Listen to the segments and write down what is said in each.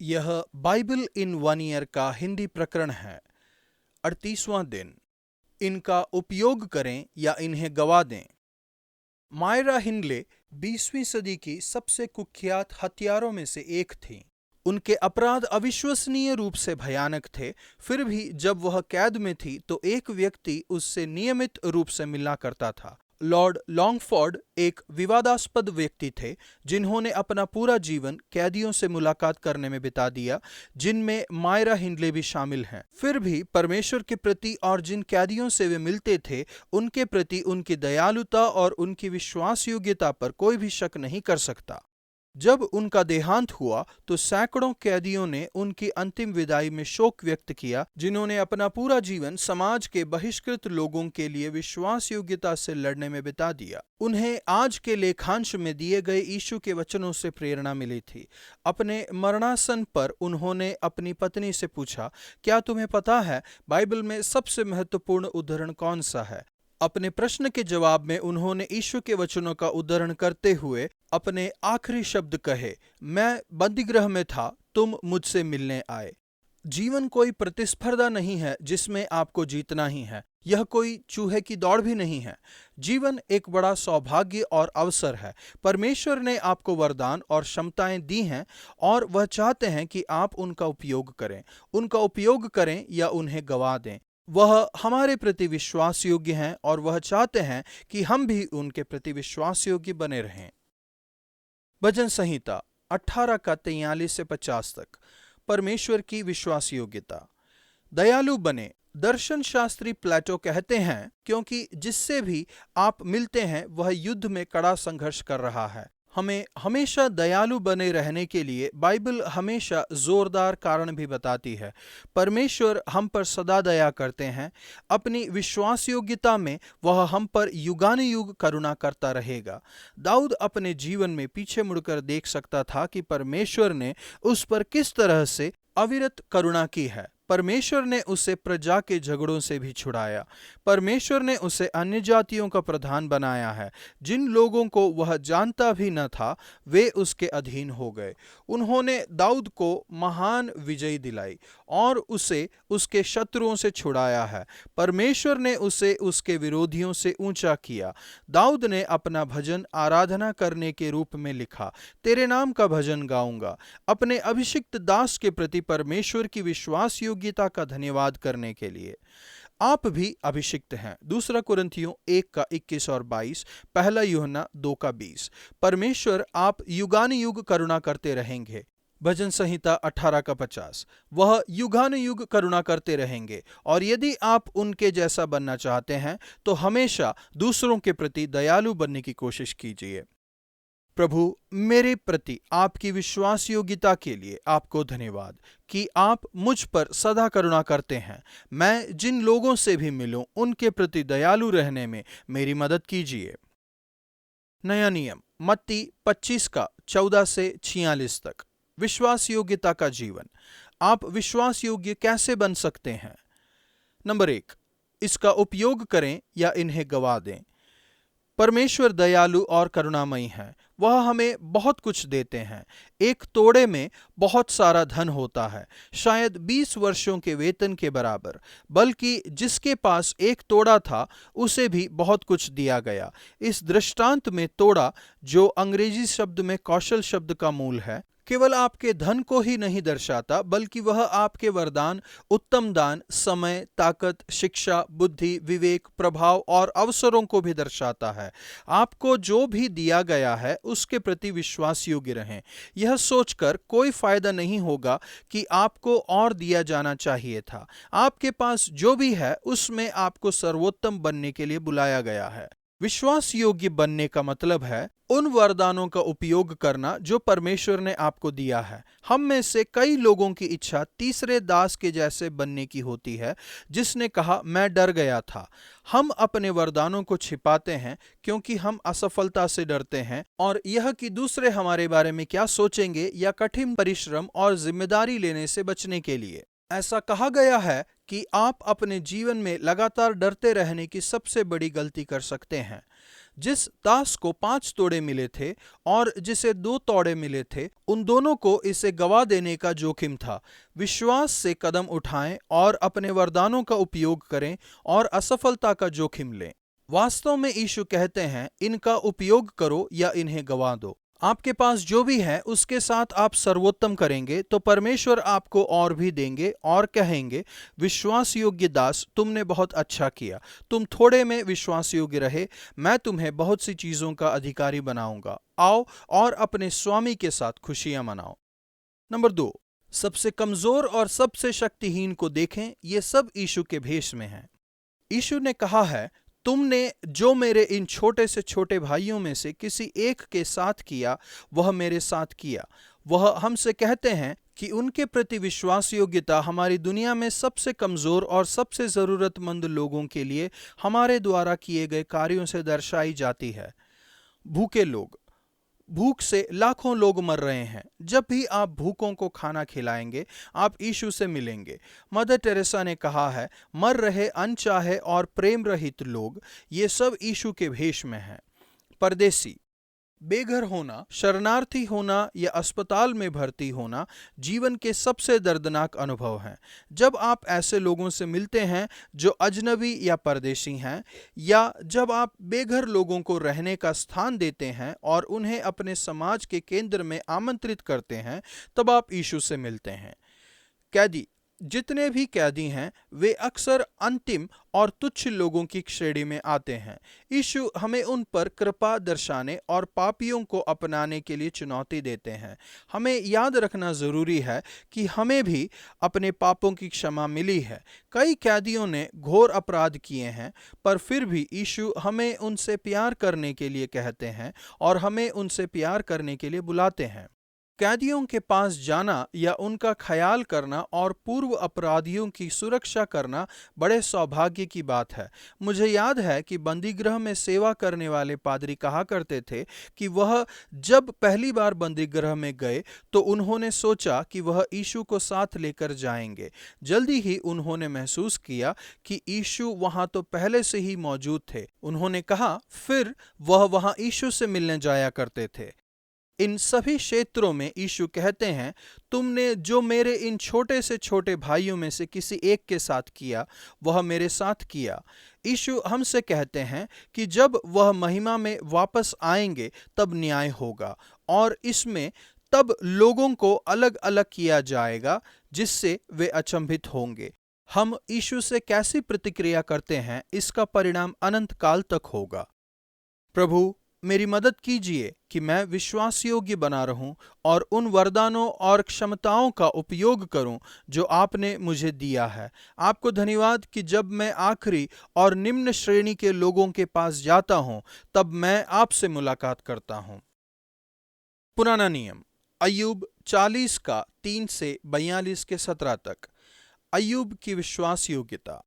यह बाइबल इन 1 ईयर का हिंदी प्रकरण है। 38वां दिन। इनका उपयोग करें या इन्हें गवा दें। मायरा हिंडले 20वीं सदी की सबसे कुख्यात हत्यारों में से एक थी। उनके अपराध अविश्वसनीय रूप से भयानक थे। फिर भी जब वह कैद में थी तो एक व्यक्ति उससे नियमित रूप से मिला करता था। लॉर्ड लॉन्गफोर्ड एक विवादास्पद व्यक्ति थे जिन्होंने अपना पूरा जीवन कैदियों से मुलाकात करने में बिता दिया, जिनमें मायरा हिंडले भी शामिल हैं। फिर भी परमेश्वर के प्रति और जिन कैदियों से वे मिलते थे उनके प्रति उनकी दयालुता और उनकी विश्वास योग्यता पर कोई भी शक नहीं कर सकता। जब उनका देहांत हुआ तो सैकड़ों कैदियों ने उनकी अंतिम विदाई में शोक व्यक्त किया, जिन्होंने अपना पूरा जीवन समाज के बहिष्कृत लोगों के लिए विश्वास योग्यता से लड़ने में बिता दिया। उन्हें आज के लेखांश में दिए गए यीशु के वचनों से प्रेरणा मिली थी। अपने मरणासन पर उन्होंने अपनी पत्नी से पूछा, क्या तुम्हें पता है बाइबल में सबसे महत्वपूर्ण उद्धरण कौन सा है? अपने प्रश्न के जवाब में उन्होंने यीशु के वचनों का उद्धरण करते हुए अपने आखिरी शब्द कहे, मैं बंदीगृह में था, तुम मुझसे मिलने आए। जीवन कोई प्रतिस्पर्धा नहीं है जिसमें आपको जीतना ही है। यह कोई चूहे की दौड़ भी नहीं है। जीवन एक बड़ा सौभाग्य और अवसर है। परमेश्वर ने आपको वरदान और क्षमताएं दी हैं और वह चाहते हैं कि आप उनका उपयोग करें। उनका उपयोग करें या उन्हें गवा दें। वह हमारे प्रति विश्वास योग्य हैं और वह चाहते हैं कि हम भी उनके प्रति विश्वास योग्य बने रहें। भजन संहिता 18 का 43 से 50 तक। परमेश्वर की विश्वास योग्यता। दयालु बने। दर्शन शास्त्री प्लेटो कहते हैं, क्योंकि जिससे भी आप मिलते हैं वह युद्ध में कड़ा संघर्ष कर रहा है। हमें हमेशा दयालु बने रहने के लिए बाइबल हमेशा जोरदार कारण भी बताती है। परमेश्वर हम पर सदा दया करते हैं। अपनी विश्वास योग्यता में वह हम पर युगानुयुग करुणा करता रहेगा। दाऊद अपने जीवन में पीछे मुड़कर देख सकता था कि परमेश्वर ने उस पर किस तरह से अविरत करुणा की है। परमेश्वर ने उसे प्रजा के झगड़ों से भी छुड़ाया। परमेश्वर ने उसे अन्य जातियों का प्रधान बनाया है। जिन लोगों को वह जानता भी न था वे उसके अधीन हो गए। उन्होंने दाऊद को महान विजय दिलाई और उसे उसके शत्रुओं से छुड़ाया है। परमेश्वर ने उसे उसके विरोधियों से ऊंचा किया। दाऊद ने अपना भजन आराधना करने के रूप में लिखा, तेरे नाम का भजन गाऊंगा। अपने अभिषिक्त दास के प्रति परमेश्वर की विश्वास योग्यता का धन्यवाद करने के लिए। आप भी अभिषिक्त हैं। 2 कुरिन्थियों 1 का 21 और 22, 1 यूहन्ना 2 का 20। परमेश्वर आप युगानुयुग करुणा करते रहेंगे। भजन संहिता 18 का 50। वह युगानुयुग करुणा करते रहेंगे और यदि आप उनके जैसा बनना चाहते हैं तो हमेशा दूसरों के प्रति दयालु बनने की कोशिश कीजिए। प्रभु, मेरे प्रति आपकी विश्वास योग्यता के लिए आपको धन्यवाद कि आप मुझ पर सदा करुणा करते हैं। मैं जिन लोगों से भी मिलूं उनके प्रति दयालु रहने में मेरी मदद कीजिए। नया नियम मत्ती 25 का 14 से 46 तक। विश्वास योग्यता का जीवन। आप विश्वास योग्य कैसे बन सकते हैं? नंबर 1, इसका उपयोग करें या इन्हें गवा दें। परमेश्वर दयालु और करुणामयी है। वह हमें बहुत कुछ देते हैं। एक तोड़े में बहुत सारा धन होता है, शायद 20 वर्षों के वेतन के बराबर। बल्कि जिसके पास एक तोड़ा था उसे भी बहुत कुछ दिया गया। इस दृष्टांत में तोड़ा, जो अंग्रेजी शब्द में कौशल शब्द का मूल है, केवल आपके धन को ही नहीं दर्शाता बल्कि वह आपके वरदान, उत्तम दान, समय, ताकत, शिक्षा, बुद्धि, विवेक, प्रभाव और अवसरों को भी दर्शाता है। आपको जो भी दिया गया है उसके प्रति विश्वास योग्य रहें। यह सोचकर कोई फायदा नहीं होगा कि आपको और दिया जाना चाहिए था। आपके पास जो भी है उसमें आपको सर्वोत्तम बनने के लिए बुलाया गया है। विश्वास योग्य बनने का मतलब है उन वरदानों का उपयोग करना जो परमेश्वर ने आपको दिया है। हम में से कई लोगों की इच्छा तीसरे दास के जैसे बनने की होती है, जिसने कहा, मैं डर गया था। हम अपने वरदानों को छिपाते हैं क्योंकि हम असफलता से डरते हैं और यह कि दूसरे हमारे बारे में क्या सोचेंगे, या कठिन परिश्रम और जिम्मेदारी लेने से बचने के लिए। ऐसा कहा गया है कि आप अपने जीवन में लगातार डरते रहने की सबसे बड़ी गलती कर सकते हैं। जिस दास को 5 तोड़े मिले थे और जिसे 2 तोड़े मिले थे, उन दोनों को इसे गवा देने का जोखिम था। विश्वास से कदम उठाएं और अपने वरदानों का उपयोग करें और असफलता का जोखिम लें। वास्तव में यीशु कहते हैं, इनका उपयोग करो या इन्हें गवा दो। आपके पास जो भी है उसके साथ आप सर्वोत्तम करेंगे तो परमेश्वर आपको और भी देंगे और कहेंगे, विश्वास योग्य दास, तुमने बहुत अच्छा किया, तुम थोड़े में विश्वास योग्य रहे, मैं तुम्हें बहुत सी चीजों का अधिकारी बनाऊंगा। आओ और अपने स्वामी के साथ खुशियां मनाओ। नंबर 2, सबसे कमजोर और सबसे शक्तिहीन को देखें, ये सब यीशु के भेष में हैं। यीशु ने कहा है, तुमने जो मेरे इन छोटे से छोटे भाइयों में से किसी एक के साथ किया, वह मेरे साथ किया। वह हमसे कहते हैं कि उनके प्रति विश्वास योग्यता हमारी दुनिया में सबसे कमजोर और सबसे जरूरतमंद लोगों के लिए हमारे द्वारा किए गए कार्यों से दर्शाई जाती है। भूखे लोग, भूख से लाखों लोग मर रहे हैं। जब भी आप भूखों को खाना खिलाएंगे, आप यीशु से मिलेंगे। मदर टेरेसा ने कहा है, मर रहे अनचाहे और प्रेम रहित लोग, ये सब यीशु के भेष में हैं। परदेसी, बेघर होना, शरणार्थी होना या अस्पताल में भर्ती होना जीवन के सबसे दर्दनाक अनुभव हैं। जब आप ऐसे लोगों से मिलते हैं जो अजनबी या परदेशी हैं, या जब आप बेघर लोगों को रहने का स्थान देते हैं और उन्हें अपने समाज के केंद्र में आमंत्रित करते हैं, तब आप यीशु से मिलते हैं। कैदी, जितने भी कैदी हैं वे अक्सर अंतिम और तुच्छ लोगों की श्रेणी में आते हैं। यीशु हमें उन पर कृपा दर्शाने और पापियों को अपनाने के लिए चुनौती देते हैं। हमें याद रखना जरूरी है कि हमें भी अपने पापों की क्षमा मिली है। कई कैदियों ने घोर अपराध किए हैं, पर फिर भी यीशु हमें उनसे प्यार करने के लिए कहते हैं और हमें उनसे प्यार करने के लिए बुलाते हैं। कैदियों के पास जाना या उनका ख्याल करना और पूर्व अपराधियों की सुरक्षा करना बड़े सौभाग्य की बात है। मुझे याद है कि बंदीगृह में सेवा करने वाले पादरी कहा करते थे कि वह जब पहली बार बंदीगृह में गए तो उन्होंने सोचा कि वह यीशु को साथ लेकर जाएंगे। जल्दी ही उन्होंने महसूस किया कि यीशु वहां तो पहले से ही मौजूद थे। उन्होंने कहा, फिर वह वहां यीशु से मिलने जाया करते थे। इन सभी क्षेत्रों में यीशु कहते हैं, तुमने जो मेरे इन छोटे से छोटे भाइयों में से किसी एक के साथ किया, वह मेरे साथ किया। यीशु हमसे कहते हैं कि जब वह महिमा में वापस आएंगे तब न्याय होगा और इसमें तब लोगों को अलग अलग किया जाएगा जिससे वे अचंभित होंगे। हम यीशु से कैसी प्रतिक्रिया करते हैं, इसका परिणाम अनंत काल तक होगा। प्रभु, मेरी मदद कीजिए कि मैं विश्वास योग्य बना रहूं और उन वरदानों और क्षमताओं का उपयोग करूं जो आपने मुझे दिया है। आपको धन्यवाद कि जब मैं आखिरी और निम्न श्रेणी के लोगों के पास जाता हूं, तब मैं आपसे मुलाकात करता हूं। पुराना नियम, अय्यूब 40 का 3 से 42 के 17 तक। अय्यूब की विश्वास योग्यता।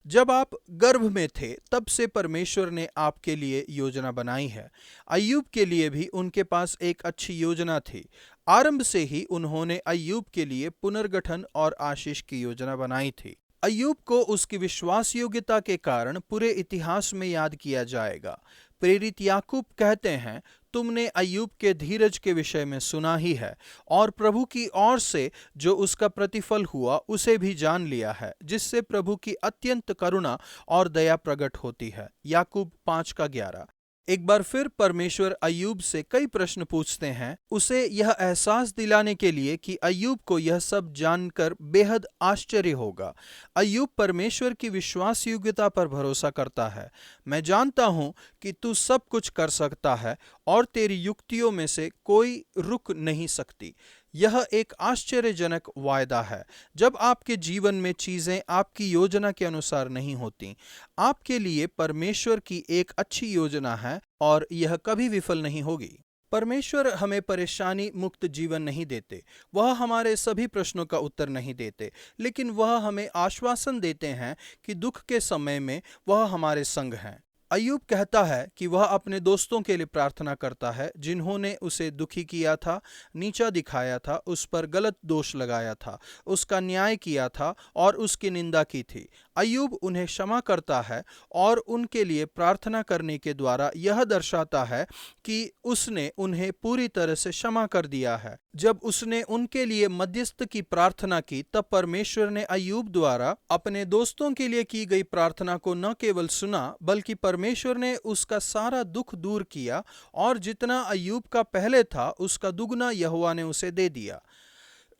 जब आप गर्भ में थे तब से परमेश्वर ने आपके लिए योजना बनाई है। अय्यूब के लिए भी उनके पास एक अच्छी योजना थी। आरंभ से ही उन्होंने अय्यूब के लिए पुनर्गठन और आशीष की योजना बनाई थी। अय्यूब को उसकी विश्वास योग्यता के कारण पूरे इतिहास में याद किया जाएगा। प्रेरित याकूब कहते हैं, तुमने अय्यूब के धीरज के विषय में सुना ही है और प्रभु की ओर से जो उसका प्रतिफल हुआ उसे भी जान लिया है, जिससे प्रभु की अत्यंत करुणा और दया प्रकट होती है। याकूब 5:11। एक बार फिर परमेश्वर अय्यूब से कई प्रश्न पूछते हैं, उसे यह एहसास दिलाने के लिए कि अय्यूब को यह सब जानकर बेहद आश्चर्य होगा। अय्यूब परमेश्वर की विश्वास योग्यता पर भरोसा करता है। मैं जानता हूं कि तू सब कुछ कर सकता है और तेरी युक्तियों में से कोई रुक नहीं सकती। यह एक आश्चर्यजनक वायदा है। जब आपके जीवन में चीजें आपकी योजना के अनुसार नहीं होती, आपके लिए परमेश्वर की एक अच्छी योजना है और यह कभी विफल नहीं होगी। परमेश्वर हमें परेशानी मुक्त जीवन नहीं देते, वह हमारे सभी प्रश्नों का उत्तर नहीं देते, लेकिन वह हमें आश्वासन देते हैं कि दुख के समय में वह हमारे संग हैं। अय्यूब कहता है कि वह अपने दोस्तों के लिए प्रार्थना करता है जिन्होंने उसे दुखी किया था, नीचा दिखाया था, उस पर गलत दोष लगाया था, उसका न्याय किया था और उसकी निंदा की थी। अय्यूब उन्हें क्षमा करता है और उनके लिए प्रार्थना करने के द्वारा यह दर्शाता है कि उसने उन्हें पूरी तरह से क्षमा कर दिया है। जब उसने उनके लिए मध्यस्थ की प्रार्थना की, तब परमेश्वर ने अय्यूब द्वारा अपने दोस्तों के लिए की गई प्रार्थना को न केवल सुना, बल्कि परमेश्वर ने उसका सारा दुख दूर किया और जितना अय्यूब का पहले था उसका दुगना यहोवा ने उसे दे दिया।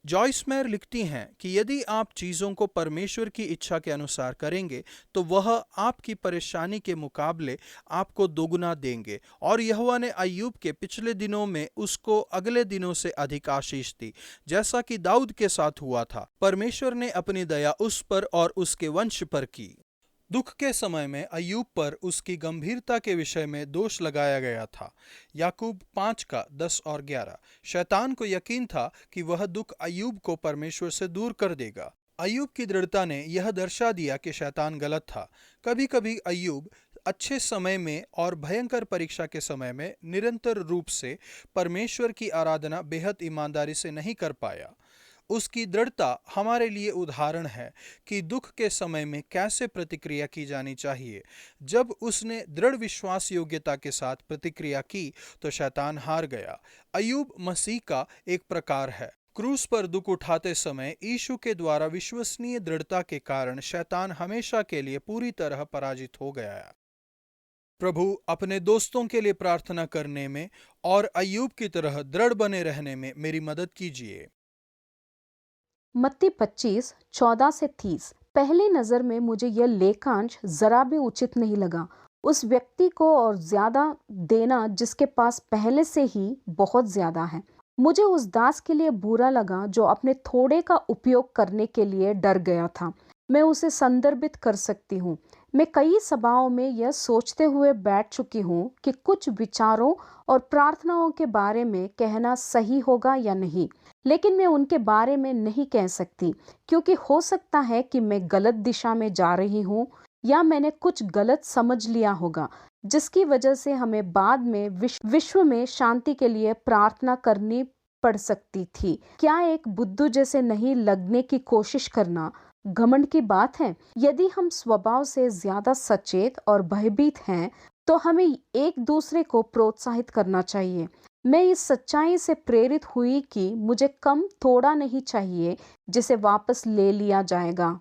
जॉयस मेयर लिखती हैं कि यदि आप चीज़ों को परमेश्वर की इच्छा के अनुसार करेंगे तो वह आपकी परेशानी के मुकाबले आपको दोगुना देंगे, और यहोवा ने अय्यूब के पिछले दिनों में उसको अगले दिनों से अधिक आशीष दी, जैसा कि दाऊद के साथ हुआ था। परमेश्वर ने अपनी दया उस पर और उसके वंश पर की। दुख के समय में अय्यूब पर उसकी गंभीरता के विषय में दोष लगाया गया था। याकूब 5 का 10 और 11। शैतान को यकीन था कि वह दुख अय्यूब को परमेश्वर से दूर कर देगा। अय्यूब की दृढ़ता ने यह दर्शा दिया कि शैतान गलत था। कभी कभी अय्यूब अच्छे समय में और भयंकर परीक्षा के समय में निरंतर रूप से परमेश्वर की आराधना बेहद ईमानदारी से नहीं कर पाया। उसकी दृढ़ता हमारे लिए उदाहरण है कि दुख के समय में कैसे प्रतिक्रिया की जानी चाहिए। जब उसने दृढ़ विश्वास योग्यता के साथ प्रतिक्रिया की तो शैतान हार गया। अय्यूब मसीह का एक प्रकार है। क्रूस पर दुख उठाते समय यीशु के द्वारा विश्वसनीय दृढ़ता के कारण शैतान हमेशा के लिए पूरी तरह पराजित हो गया। प्रभु अपने दोस्तों के लिए प्रार्थना करने में और अय्यूब की तरह दृढ़ बने रहने में मेरी मदद कीजिए। मत्ती 25:14-30। पहली नजर में मुझे यह लेखांश जरा भी उचित नहीं लगा। उस व्यक्ति को और ज्यादा देना जिसके पास पहले से ही बहुत ज्यादा है। मुझे उस दास के लिए बुरा लगा जो अपने थोड़े का उपयोग करने के लिए डर गया था। मैं उसे संदर्भित कर सकती हूँ। मैं कई सभाओं में यह सोचते हुए बैठ चुकी हूँ कि कुछ विचारों और प्रार्थनाओं के बारे में कहना सही होगा या नहीं, लेकिन मैं उनके बारे में नहीं कह सकती क्योंकि हो सकता है कि मैं गलत दिशा में जा रही हूँ या मैंने कुछ गलत समझ लिया होगा, जिसकी वजह से हमें बाद में विश्व में शांति के लिए प्रार्थना करनी पड़ सकती थी। क्या एक बुद्धू जैसे नहीं लगने की कोशिश करना घमंड की बात है? यदि हम स्वभाव से ज्यादा सचेत और भयभीत हैं तो हमें एक दूसरे को प्रोत्साहित करना चाहिए। मैं इस सच्चाई से प्रेरित हुई कि मुझे कम थोड़ा नहीं चाहिए जिसे वापस ले लिया जाएगा।